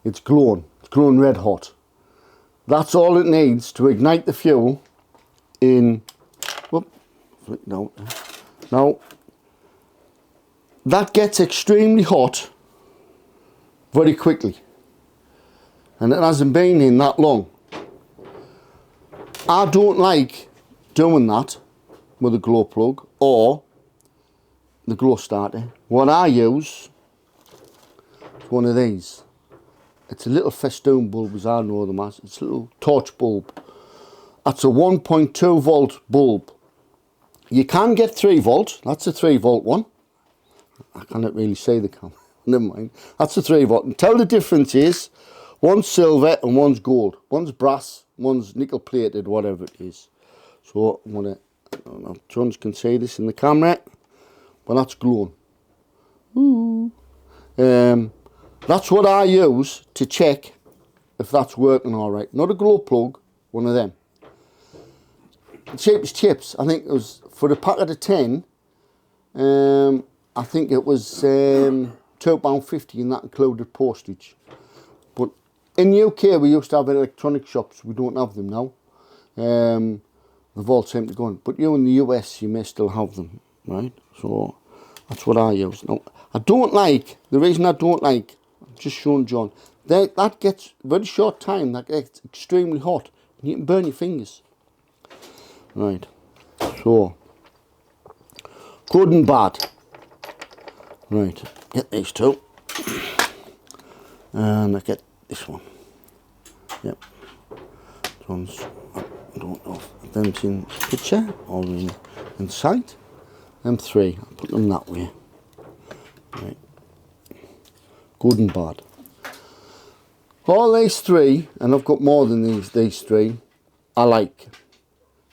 It's glowing red hot. That's all it needs to ignite the fuel in, whoop, no, now, that gets extremely hot very quickly. And it hasn't been in that long. I don't like doing that with a glow plug or the glow starter. What I use is one of these. It's a little festoon bulb, as I know them as. It's a little torch bulb. That's a 1.2 volt bulb. You can get 3 volt. That's a 3 volt one. I cannot really say the camera. Never mind. That's a 3 volt. And tell the difference is, one's silver and one's gold. One's brass, one's nickel plated, whatever it is. So I'm gonna, I don't know if John can see this in the camera, but that's glowing. Ooh. That's what I use to check if that's working all right. Not a glow plug, one of them. The cheapest chips, I think it was for a packet of 10. I think it was £2.50, and that included postage. But in the UK we used to have electronic shops. We don't have them now. They've all seemed to go on. But you in the US, you may still have them, right? So that's what I use. Now, I don't like, the reason I don't like, I'm just showing John, that gets, very short time, that gets extremely hot. You can burn your fingers. Right, so, good and bad. Right, get these two. And I get this one. Yep. This one's, I don't know if them's in picture or in sight. Them 3, I'll put them that way. Right. Good and bad. All these 3, and I've got more than these 3, I like.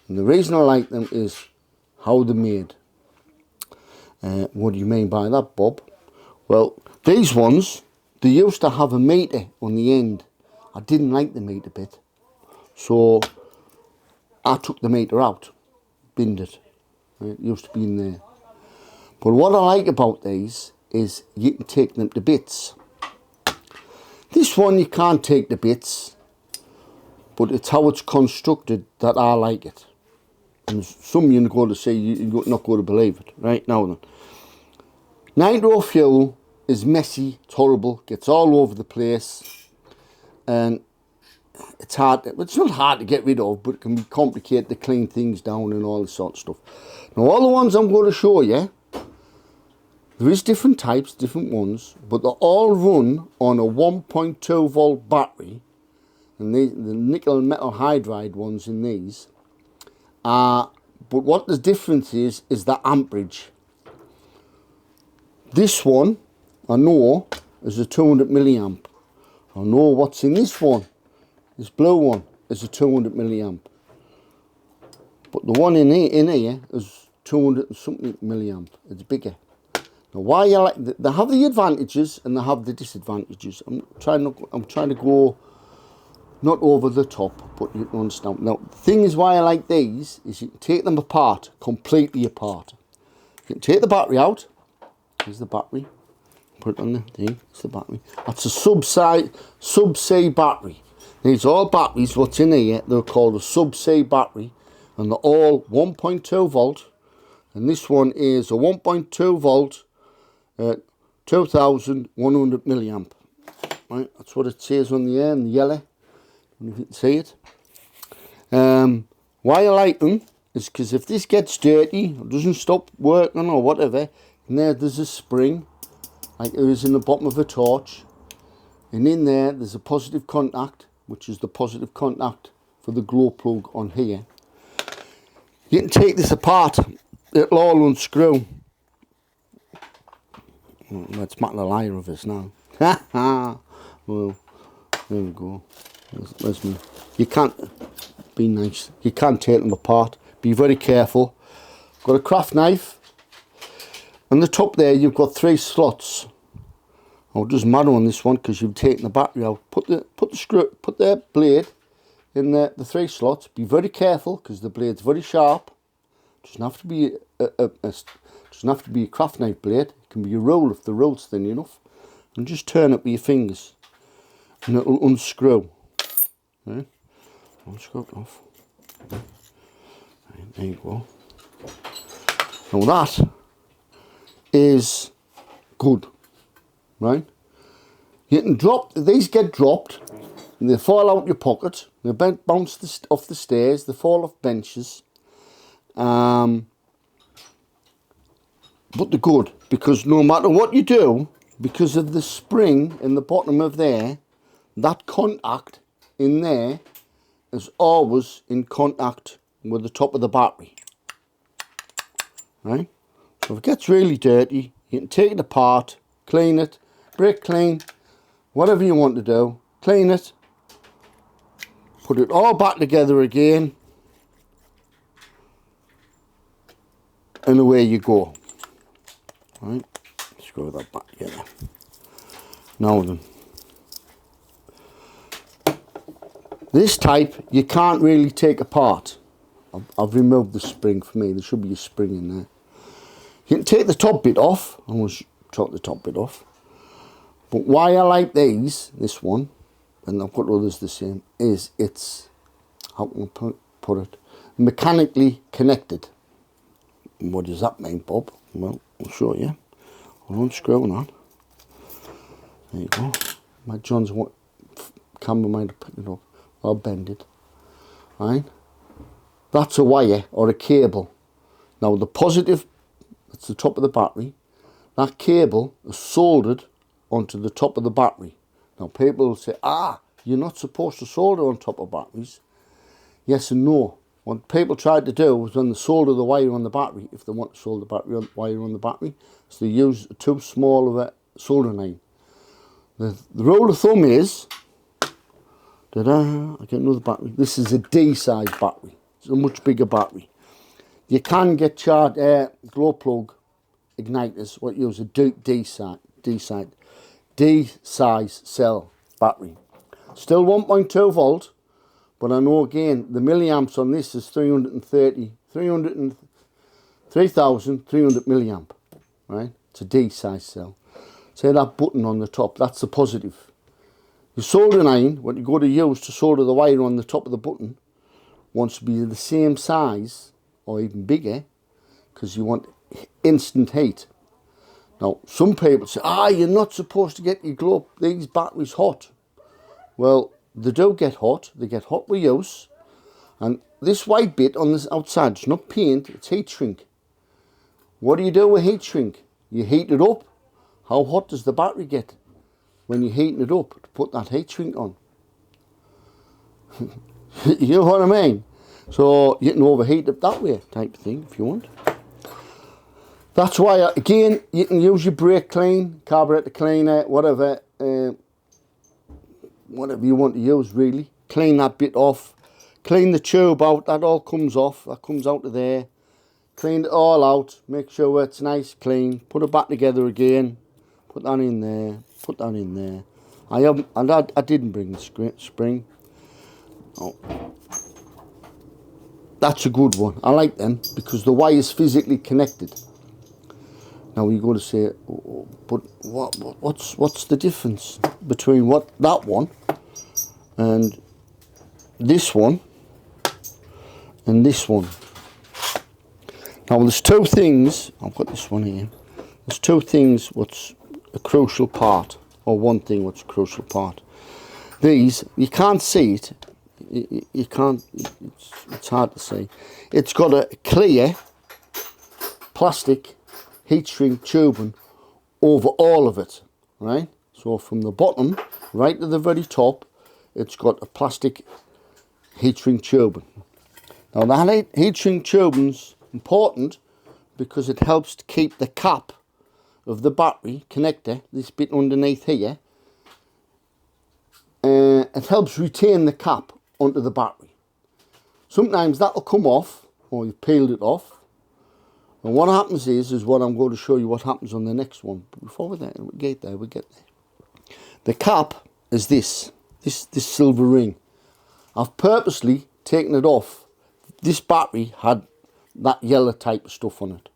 And the reason I like them is how they're made. What do you mean by that, Bob? Well, these ones, they used to have a meter on the end. I didn't like the meter bit. So I took the meter out, binned it. It used to be in there. But what I like about these is you can take them to bits. This one you can't take the bits, but it's how it's constructed that I like it. And some you're going to say you're not going to believe it. Right now then. Nitro fuel is messy, it's horrible, gets all over the place, and it's hard, it's not hard to get rid of, but it can be complicated to clean things down and all this sort of stuff. Now all the ones I'm going to show you, there is different types, different ones, but they all run on a 1.2 volt battery, and the nickel and metal hydride ones in these are, but what the difference is the amperage. This one, I know, is a 200 milliamp. I know what's in this one, this blue one, is a 200 milliamp. But the one in here is 200 and something milliamp. It's bigger. Now, why you like, they have the advantages and they have the disadvantages. I'm trying to go not over the top, but you can understand. Now, the thing is why I like these is you can take them apart, completely apart. You can take the battery out. Here's the battery. Put it on the thing. It's the battery. That's a sub-C battery. These are all batteries. What's in here? They're called a sub-C battery, and they're all 1.2 volt. And this one is a 1.2 volt, 2,100 milliamp. Right, that's what it says on the air in the yellow. I don't know if you can see it. Why I like them is because if this gets dirty, or doesn't stop working or whatever, and there's a spring, like there is in the bottom of a torch, and in there's a positive contact, which is the positive contact for the glow plug on here. You can take this apart, it'll all unscrew. Well, let's make the liar of us now. Well, there we go. There's me. You can't, be nice, you can't take them apart. Be very careful. Got a craft knife. On the top there you've got 3 slots. I'll just matter on this one because you've taken the battery out. Put the blade in the 3 slots. Be very careful because the blade's very sharp. Doesn't have to be doesn't have to be a craft knife blade. It can be a roll if the roll's thin enough. And just turn it with your fingers. and it'll unscrew. Right? Unscrew it off. Right, there you go. Now that is good, right? You can drop, these get dropped, and they fall out your pocket, they bounce off the stairs, they fall off benches. But they're good, because no matter what you do, because of the spring in the bottom of there, that contact in there is always in contact with the top of the battery. Right? So if it gets really dirty, you can take it apart, clean it, brake clean, whatever you want to do, clean it, put it all back together again, and away you go. Right, screw that back together. Now then, this type you can't really take apart. I've removed the spring for me, there should be a spring in there. You can take the top bit off, I'm going to chop the top bit off. But why I like these, this one, and I've got others the same, is it's, how can I put it, mechanically connected. What does that mean, Bob? Well, I'll show you. I'll unscrew that. There you go. My John's camera might have picked it up. I'll bend it. Right? That's a wire or a cable. Now the positive, that's the top of the battery. That cable is soldered onto the top of the battery. Now people will say, you're not supposed to solder on top of batteries. Yes and no. What people tried to do was when they solder the wire on the battery, if they want to solder the wire on the battery, so they use too small of a soldering iron. The rule of thumb is, I get another battery. This is a D-size battery. It's a much bigger battery. You can get glow plug igniters, what use a D-size cell battery. Still 1.2 volt. But I know again, the milliamps on this is 3,300 milliamp, right? It's a D-size cell. Say that button on the top, that's the positive. Your soldering iron, what you go to use to solder the wire on the top of the button, wants to be the same size or even bigger, because you want instant heat. Now, some people say, you're not supposed to get these batteries hot. Well, they do get hot, they get hot with use, and this white bit on this outside, it's not paint, it's heat shrink. What do you do with heat shrink? You heat it up. How hot does the battery get when you're heating it up to put that heat shrink on? You know what I mean? So you can overheat it that way, type of thing, if you want. That's why, again, you can use your brake clean, carburetor cleaner, whatever you want to use, really. Clean that bit off. Clean the tube out, that all comes off. That comes out of there. Clean it all out. Make sure it's nice, clean. Put it back together again. Put that in there. Put that in there. I didn't bring the spring. Oh. That's a good one. I like them because the wire is physically connected. Now you got to say, but what's the difference between that one and this one and this one? Now there's two things. I've got this one here. There's two things what's a crucial part, or one thing what's a crucial part. These, you can't see it. You can't. It's hard to see. It's got a clear plastic heat shrink tubing over all of it, right? So from the bottom right to the very top, it's got a plastic heat shrink tubing. Now that heat shrink tubing's important because it helps to keep the cap of the battery connector, this bit underneath here, it helps retain the cap onto the battery. Sometimes that'll come off, or you've peeled it off, and what happens is what I'm going to show you what happens on the next one. But before we get there. The cap is this silver ring. I've purposely taken it off. This battery had that yellow type of stuff on it.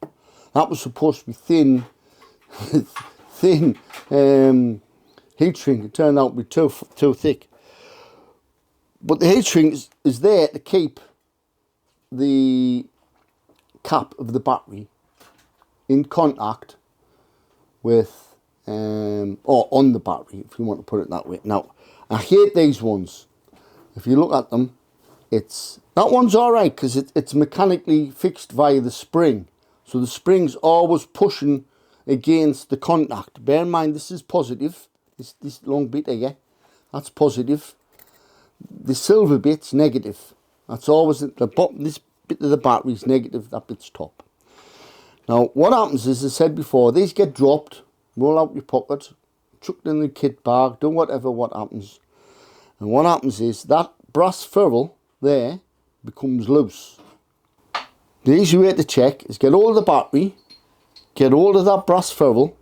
That was supposed to be thin heat shrink. It turned out to be too thick. But the heat shrink is there to keep the cap of the battery in contact with, or on the battery, if you want to put it that way. Now, I hate these ones. If you look at them, that one's all right because it's mechanically fixed via the spring. So the spring's always pushing against the contact. Bear in mind, this is positive. This long bit here, that's positive. The silver bit's negative. That's always at the bottom. This bit of the battery's negative, that bit's top. Now, what happens is, as I said before, these get dropped, roll out your pocket, chucked in the kit bag, do whatever, what happens. And what happens is, that brass ferrule there becomes loose. The easy way to check is get hold of the battery, get hold of that brass ferrule,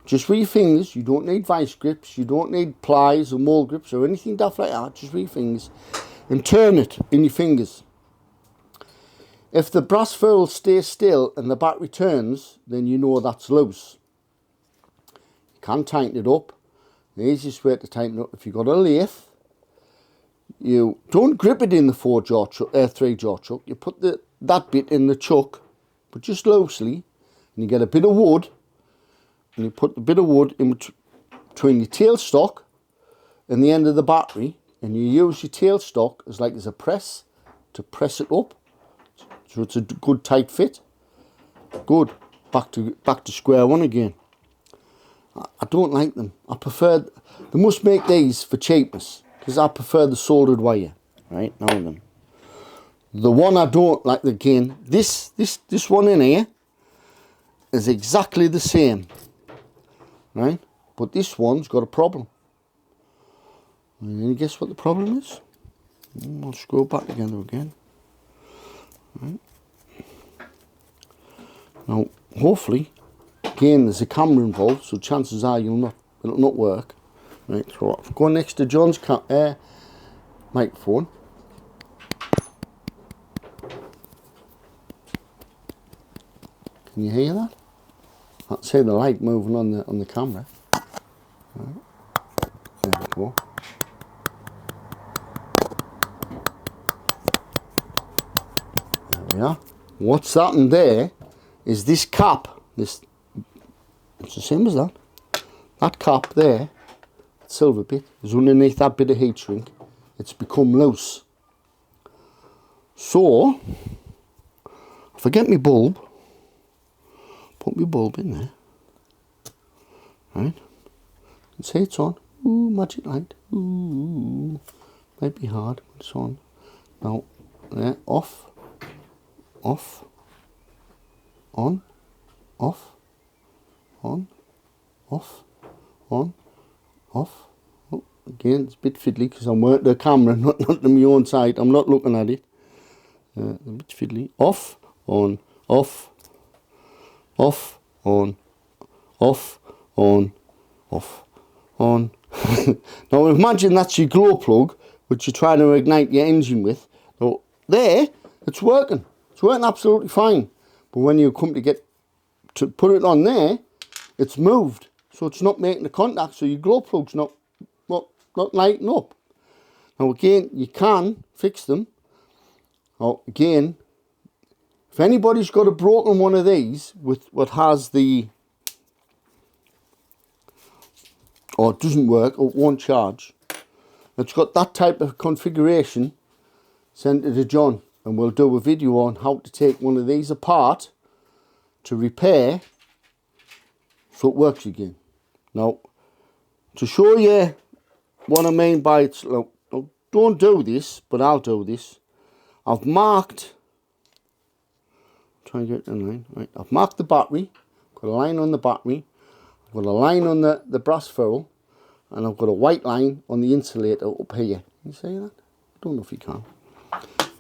just with your fingers. You don't need vice grips, you don't need pliers or mole grips or anything daft like that, just with your fingers, and turn it in your fingers. If the brass ferrule stays still and the battery turns, then you know that's loose. You can tighten it up. The easiest way to tighten it up, if you've got a lathe, you don't grip it in the 3-jaw chuck. You put that bit in the chuck, but just loosely, and you get a bit of wood, and you put the bit of wood in between your tailstock and the end of the battery, and you use your tailstock as a press to press it up, so it's a good tight fit. Good. Back to square one again. I don't like them. I prefer, they must make these for cheapness, because I prefer the soldered wire. Right, now then. The one I don't like, again, this one in here is exactly the same. Right? But this one's got a problem. And you guess what the problem is? I'll scroll back together again. Right. Now, hopefully, again, there's a camera involved, so chances are it'll not work. Right, so I'll go next to John's microphone. Can you hear that? I can see the light moving on the camera. Right. There we go. There we are. What's that in there is this cap. It's the same as that. That cap there, that silver bit, is underneath that bit of heat shrink. It's become loose. So, if I get my bulb, put my bulb in there, right, and say it's on. Ooh, magic light. Ooh, might be hard, but it's on. Now, there, off, off, on, off, on, off, on, off. Oh, again, it's a bit fiddly because I'm working the camera, not on my own side. I'm not looking at it. A bit fiddly. Off, on, off, off, on, off, on, off, on. Now imagine that's your glow plug, which you're trying to ignite your engine with. So there, it's working. It's working absolutely fine. But when you come to put it on there, it's moved. So it's not making the contact, so your glow plug's not lighting up. Now again, you can fix them. Now again, if anybody's got a broken one of these with what has the, or it doesn't work, or it won't charge, it's got that type of configuration, send it to John and we'll do a video on how to take one of these apart to repair so it works again. Now, to show you what I mean by it, look, don't do this, but I'll do this. I've marked, try and get it in line, right, I've marked the battery, got a line on the battery, I've got a line on the brass ferrule, and I've got a white line on the insulator up here. Can you see that? I don't know if you can.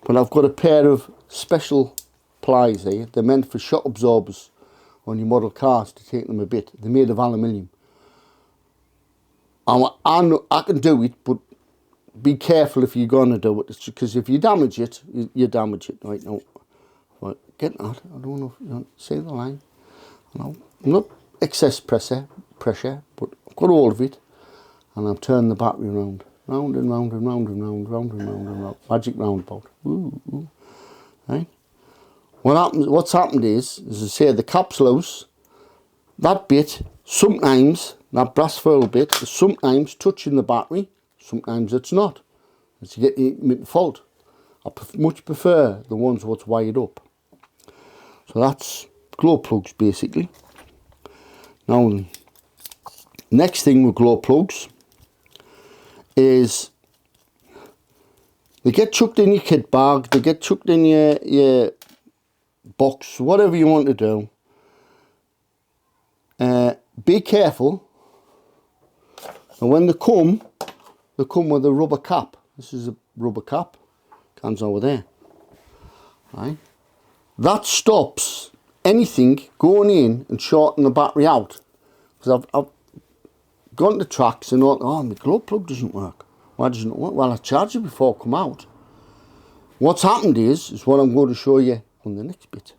But I've got a pair of special pliers here. They're meant for shock absorbers on your model cars to take them a bit. They're made of aluminium. I can do it, but be careful if you're going to do it, because if you damage it, you damage it. Right now, right, get that. I don't know if you can see the line. No, not excess pressure, but I've got all of it. and I've turned the battery round. Round and round and round and round, round and round and round. Magic roundabout. Ooh, ooh. Right? What's happened is, as I say, the cap's loose. That bit, sometimes, that brass foil bit, is sometimes touching the battery, sometimes it's not. It's getting the fault. I much prefer the ones what's wired up. So that's glow plugs basically. Now, next thing with glow plugs is they get chucked in your kit bag, they get chucked in your box, whatever you want to do. Be careful, and when they come with a rubber cap. This is a rubber cap, comes over there, right? That stops anything going in and shorting the battery out. Because I've gone to tracks and thought, oh, my glow plug doesn't work. Why doesn't it work? Well, I charged it before I come out. What's happened is what I'm going to show you on the next bit.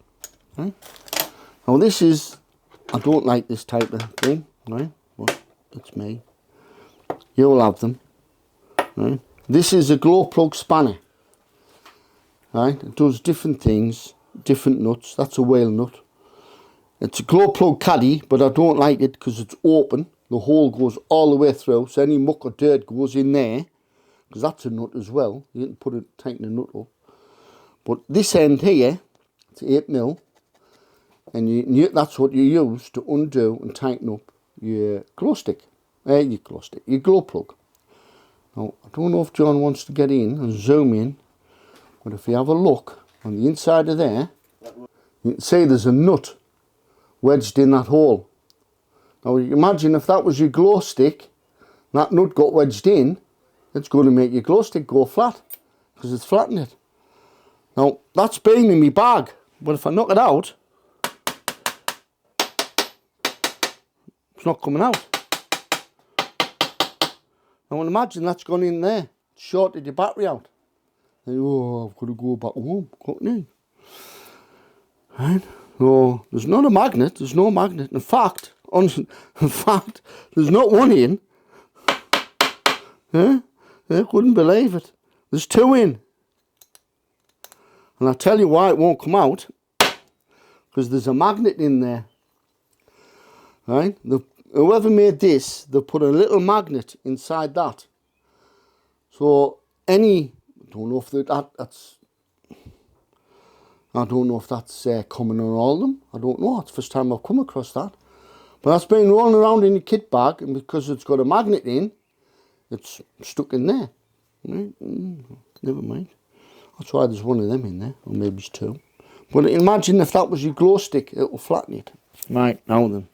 Right? Now this is, I don't like this type of thing, right? Well, it's me. You'll have them, right? This is a glow plug spanner, right? It does different things, different nuts. That's a whale nut. It's a glow plug caddy, but I don't like it because it's open. The hole goes all the way through, so any muck or dirt goes in there, because that's a nut as well. You can put it, tighten the nut up. But this end here, it's 8mm, and that's what you use to undo and tighten up your glow stick, your glow plug. Now, I don't know if John wants to get in and zoom in, but if you have a look on the inside of there, you can see there's a nut wedged in that hole. Now, you imagine if that was your glow stick, that nut got wedged in, it's going to make your glow stick go flat, because it's flattened it. Now, that's been in my bag, but if I knock it out, it's not coming out. Now imagine that's gone in there, shorted your battery out. And, oh, I've got to go back home, couldn't I? Right? So there's not a magnet, there's no magnet. In fact, there's not one in. I couldn't believe it. There's two in. And I'll tell you why it won't come out. Because there's a magnet in there. Right? Whoever made this, they put a little magnet inside that. So I don't know if that's common on all of them. I don't know. It's the first time I've come across that. But that's been rolling around in your kit bag, and because it's got a magnet in, it's stuck in there. Right? Never mind. That's why there's one of them in there, or maybe it's two. But imagine if that was your glow stick, it will flatten it. Right, now then.